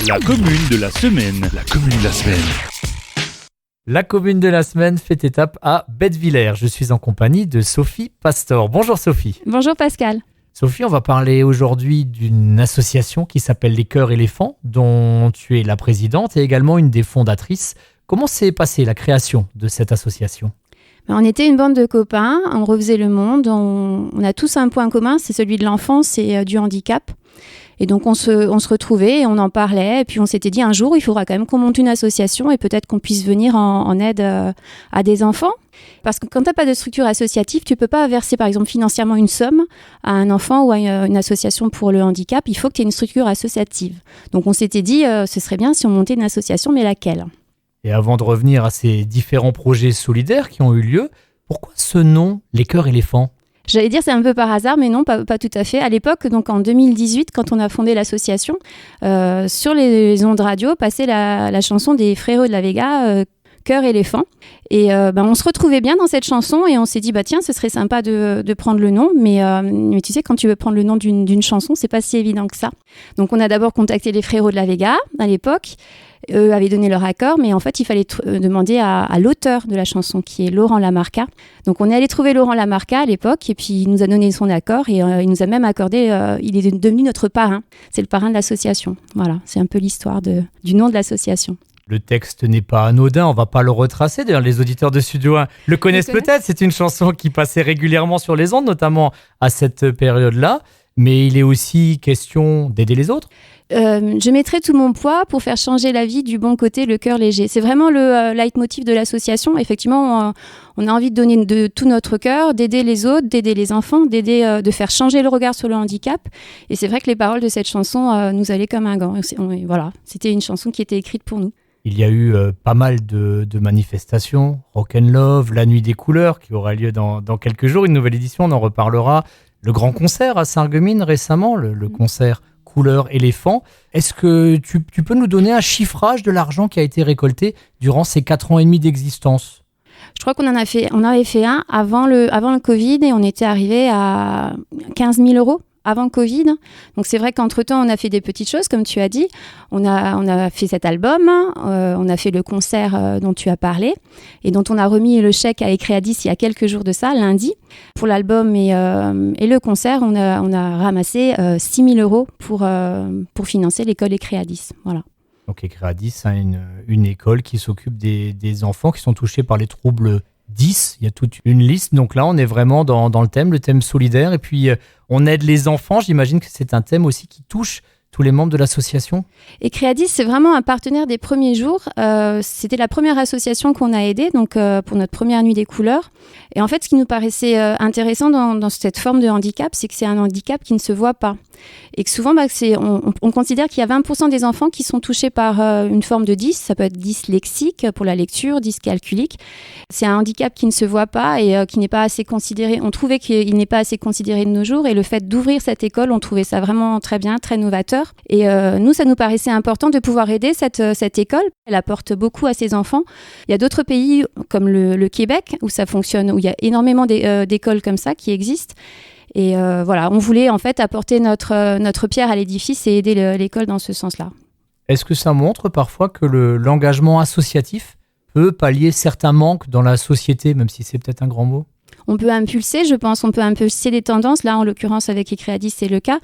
La commune de la semaine. La commune de la semaine. La commune de la semaine fait étape à Bettevillers. Je suis en compagnie de Sophie Pastor. Bonjour Sophie. Bonjour Pascal. Sophie, on va parler aujourd'hui d'une association qui s'appelle Les Cœurs Éléphants, dont tu es la présidente et également une des fondatrices. Comment s'est passée la création de cette association ? On était une bande de copains, on refaisait le monde, on a tous un point commun, c'est celui de l'enfance et du handicap. Et donc on se retrouvait et on en parlait et puis on s'était dit un jour il faudra quand même qu'on monte une association et peut-être qu'on puisse venir en aide à des enfants. Parce que quand tu n'as pas de structure associative, tu ne peux pas verser par exemple financièrement une somme à un enfant ou à une association pour le handicap, il faut que tu aies une structure associative. Donc on s'était dit ce serait bien si on montait une association, mais laquelle ? Et avant de revenir à ces différents projets solidaires qui ont eu lieu, pourquoi ce nom, Les Cœurs Éléphants ? J'allais dire c'est un peu par hasard, mais non, pas tout à fait. À l'époque, donc en 2018, quand on a fondé l'association, sur les ondes radio passait la chanson des Frérots de la Vega, Cœur Éléphant. Et on se retrouvait bien dans cette chanson et on s'est dit tiens, ce serait sympa de prendre le nom, mais tu sais, quand tu veux prendre le nom d'une chanson, c'est pas si évident que ça. Donc on a d'abord contacté les Frérots de la Vega à l'époque. Eux avaient donné leur accord, mais en fait, il fallait demander à l'auteur de la chanson, qui est Laurent Lamarca. Donc, on est allé trouver Laurent Lamarca à l'époque, et puis il nous a donné son accord, et il nous a même accordé, il est devenu notre parrain. C'est le parrain de l'association. Voilà, c'est un peu l'histoire du nom de l'association. Le texte n'est pas anodin, on va pas le retracer. D'ailleurs, les auditeurs de Studio 1 le connaissent peut-être. C'est une chanson qui passait régulièrement sur les ondes, notamment à cette période-là. Mais il est aussi question d'aider les autres. Je mettrai tout mon poids pour faire changer la vie du bon côté, le cœur léger. C'est vraiment le leitmotiv de l'association. Effectivement, on a envie de donner de tout notre cœur, d'aider les autres, d'aider les enfants, de faire changer le regard sur le handicap. Et c'est vrai que les paroles de cette chanson nous allaient comme un gant. Voilà, c'était une chanson qui était écrite pour nous. Il y a eu pas mal de manifestations, Rock'n'Love, La Nuit des Couleurs, qui aura lieu dans quelques jours. Une nouvelle édition, on en reparlera. Le grand concert à Sarreguemines récemment, le concert Couleur Éléphant. Est-ce que tu peux nous donner un chiffrage de l'argent qui a été récolté durant ces 4 ans et demi d'existence ? Je crois on avait fait un avant le Covid et on était arrivé à 15 000 euros avant le Covid. Donc c'est vrai qu'entre-temps, on a fait des petites choses, comme tu as dit. On a fait cet album, on a fait le concert dont tu as parlé et dont on a remis le chèque à Ecréadis il y a quelques jours de ça, lundi. Pour l'album et le concert, on a ramassé 6 000 euros pour financer l'école Ecréadis. Voilà. Donc Ecréadis, une école qui s'occupe des enfants qui sont touchés par les troubles 10, il y a toute une liste. Donc là, on est vraiment dans le thème solidaire. Et puis, on aide les enfants. J'imagine que c'est un thème aussi qui touche tous les membres de l'association. Et Créadis, c'est vraiment un partenaire des premiers jours. C'était la première association qu'on a aidée, donc pour notre première nuit des couleurs. Et en fait, ce qui nous paraissait intéressant dans cette forme de handicap, c'est que c'est un handicap qui ne se voit pas. Et que souvent, on considère qu'il y a 20% des enfants qui sont touchés par une forme de 10. Ça peut être dyslexique pour la lecture, dyscalculique. C'est un handicap qui ne se voit pas et qui n'est pas assez considéré. On trouvait qu'il n'est pas assez considéré de nos jours. Et le fait d'ouvrir cette école, on trouvait ça vraiment très bien, très novateur. Et nous, ça nous paraissait important de pouvoir aider cette école. Elle apporte beaucoup à ses enfants. Il y a d'autres pays comme le Québec où ça fonctionne, où il y a énormément d'écoles comme ça qui existent. Et voilà, on voulait en fait apporter notre pierre à l'édifice et aider l'école dans ce sens-là. Est-ce que ça montre parfois que l'engagement associatif peut pallier certains manques dans la société, même si c'est peut-être un grand mot ? On peut impulser, je pense, des tendances. Là, en l'occurrence, avec Ecréadis, c'est le cas.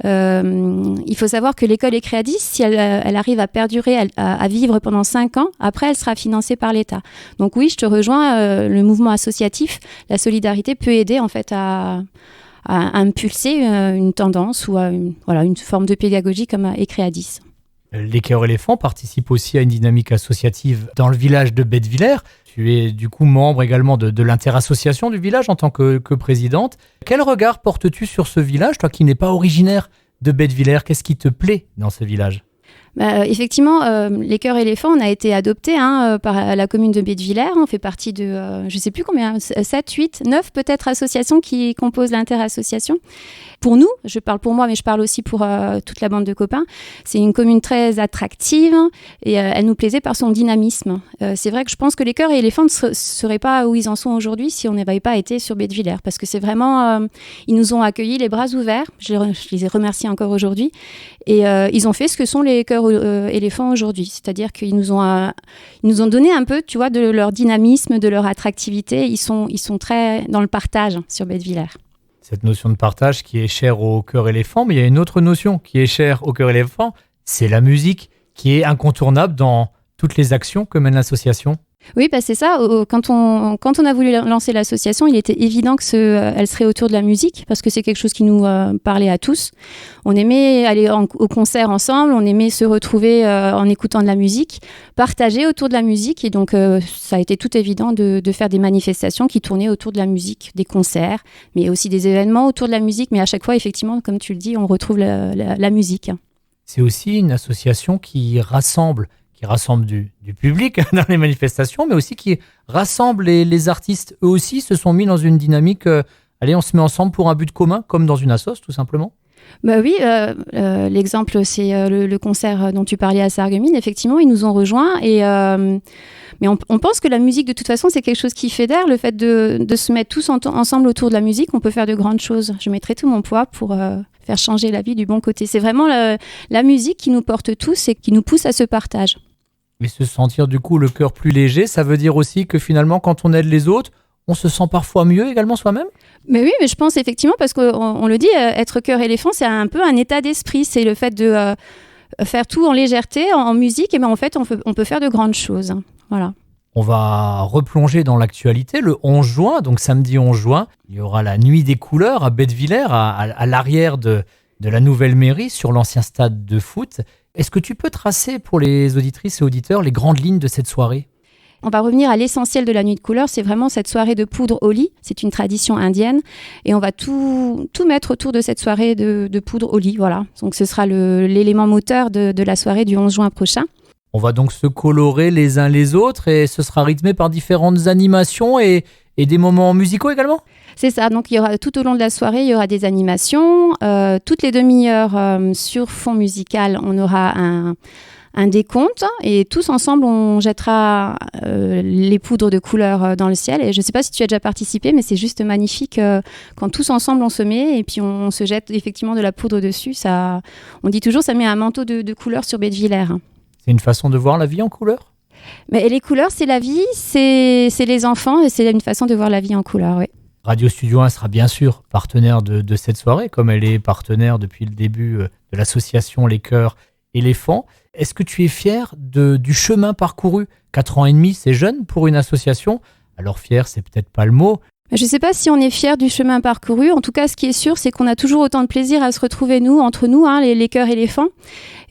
Il faut savoir que l'école Ecréadis, si elle arrive à perdurer, à vivre pendant 5 ans, après, elle sera financée par l'État. Donc oui, je te rejoins, le mouvement associatif, la solidarité peut aider en fait à impulser une tendance ou une forme de pédagogie comme à Ecréadis. Les Cœurs Éléphants participent aussi à une dynamique associative dans le village de Bettevillers. Tu es du coup membre également de l'interassociation du village en tant que présidente. Quel regard portes-tu sur ce village, toi qui n'es pas originaire de Bettevillers ? Qu'est-ce qui te plaît dans ce village ? Effectivement, les Cœurs Éléphants, on a été adoptés par la commune de Bettevillers. On fait partie de, je ne sais plus combien, 7, 8, 9 peut-être associations qui composent l'interassociation. Pour nous, je parle pour moi, mais je parle aussi pour toute la bande de copains, c'est une commune très attractive et elle nous plaisait par son dynamisme. C'est vrai que je pense que les Cœurs et Éléphants ne seraient pas où ils en sont aujourd'hui si on n'avait pas été sur Bettevillers, parce que c'est vraiment, ils nous ont accueillis les bras ouverts. Je les ai remerciés encore aujourd'hui. Et ils ont fait ce que sont les Cœurs chœurs éléphants aujourd'hui. C'est-à-dire qu'ils nous ont donné un peu, tu vois, de leur dynamisme, de leur attractivité. Ils sont très dans le partage sur Bettevillers. Cette notion de partage qui est chère au chœur éléphant, mais il y a une autre notion qui est chère au chœur éléphant, c'est la musique, qui est incontournable dans toutes les actions que mène l'association. Oui, c'est ça. Quand on a voulu lancer l'association, il était évident que elle serait autour de la musique, parce que c'est quelque chose qui nous parlait à tous. On aimait aller au concert ensemble, on aimait se retrouver en écoutant de la musique, partager autour de la musique. Et donc, ça a été tout évident de faire des manifestations qui tournaient autour de la musique, des concerts, mais aussi des événements autour de la musique. Mais à chaque fois, effectivement, comme tu le dis, on retrouve la musique. C'est aussi une association qui rassemble du public dans les manifestations, mais aussi qui rassemble les artistes. Eux aussi se sont mis dans une dynamique, allez, on se met ensemble pour un but commun, comme dans une assoce, tout simplement. Oui, l'exemple, c'est le concert dont tu parlais à Sarreguemines. Effectivement, ils nous ont rejoints. Mais on pense que la musique, de toute façon, c'est quelque chose qui fédère. Le fait de se mettre tous ensemble autour de la musique, on peut faire de grandes choses. Je mettrai tout mon poids pour faire changer la vie du bon côté. C'est vraiment la musique qui nous porte tous et qui nous pousse à ce partage. Mais se sentir du coup le cœur plus léger, ça veut dire aussi que finalement, quand on aide les autres, on se sent parfois mieux également soi-même ? Mais oui, mais je pense effectivement, parce qu'on le dit, être cœur éléphant, c'est un peu un état d'esprit. C'est le fait de faire tout en légèreté, en musique, et bien en fait, on peut faire de grandes choses. Voilà. On va replonger dans l'actualité. Le 11 juin, donc samedi 11 juin, il y aura la Nuit des couleurs à Bettevillers, à l'arrière de la nouvelle mairie, sur l'ancien stade de foot. Est-ce que tu peux tracer pour les auditrices et auditeurs les grandes lignes de cette soirée ? On va revenir à l'essentiel de la Nuit de couleurs, c'est vraiment cette soirée de poudre au lit. C'est une tradition indienne et on va tout mettre autour de cette soirée de poudre au lit. Voilà. Donc ce sera l'élément moteur de la soirée du 11 juin prochain. On va donc se colorer les uns les autres et ce sera rythmé par différentes animations et des moments musicaux également ? C'est ça, donc il y aura tout au long de la soirée, il y aura des animations. Toutes les demi-heures sur fond musical, on aura un décompte et tous ensemble, on jettera les poudres de couleurs dans le ciel. Et je ne sais pas si tu as déjà participé, mais c'est juste magnifique quand tous ensemble on se met et puis on se jette effectivement de la poudre dessus. Ça, on dit toujours, ça met un manteau de couleurs sur Bettevillers. C'est une façon de voir la vie en couleurs ? Mais les couleurs, c'est la vie, c'est les enfants et c'est une façon de voir la vie en couleurs, oui. Radio Studio 1 sera bien sûr partenaire de cette soirée, comme elle est partenaire depuis le début de l'association Les Chœurs Éléphants. Est-ce que tu es fier du chemin parcouru ? 4 ans et demi, c'est jeune pour une association. Alors fier, c'est peut-être pas le mot. Je ne sais pas si on est fier du chemin parcouru. En tout cas, ce qui est sûr, c'est qu'on a toujours autant de plaisir à se retrouver, entre nous, les chœurs éléphants,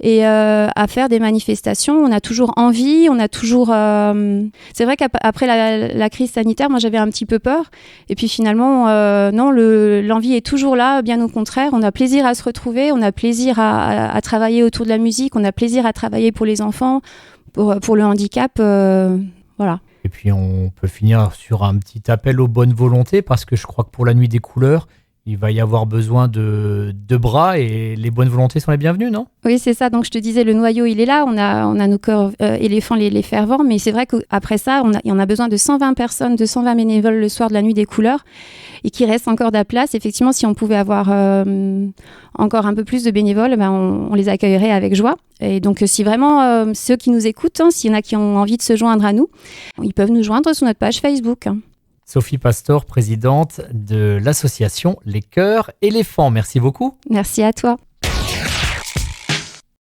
et à faire des manifestations. On a toujours envie, on a toujours... C'est vrai qu'après la crise sanitaire, moi, j'avais un petit peu peur. Et puis finalement, non, l'envie est toujours là, bien au contraire. On a plaisir à se retrouver, on a plaisir à travailler autour de la musique, on a plaisir à travailler pour les enfants, pour le handicap. Voilà. Et puis on peut finir sur un petit appel aux bonnes volontés parce que je crois que pour la Nuit des couleurs, il va y avoir besoin de bras et les bonnes volontés sont les bienvenues, non ? Oui, c'est ça. Donc je te disais, le noyau, il est là. On a nos chœurs éléphants, les fervents. Mais c'est vrai qu'après ça, on a besoin de 120 personnes, de 120 bénévoles le soir de la Nuit des couleurs et qu'il reste encore de la place. Effectivement, si on pouvait avoir encore un peu plus de bénévoles, on les accueillerait avec joie. Et donc, si vraiment ceux qui nous écoutent, s'il y en a qui ont envie de se joindre à nous, ils peuvent nous joindre sur notre page Facebook. Sophie Pastor, présidente de l'association Les Chœurs Éléphants. Merci beaucoup. Merci à toi.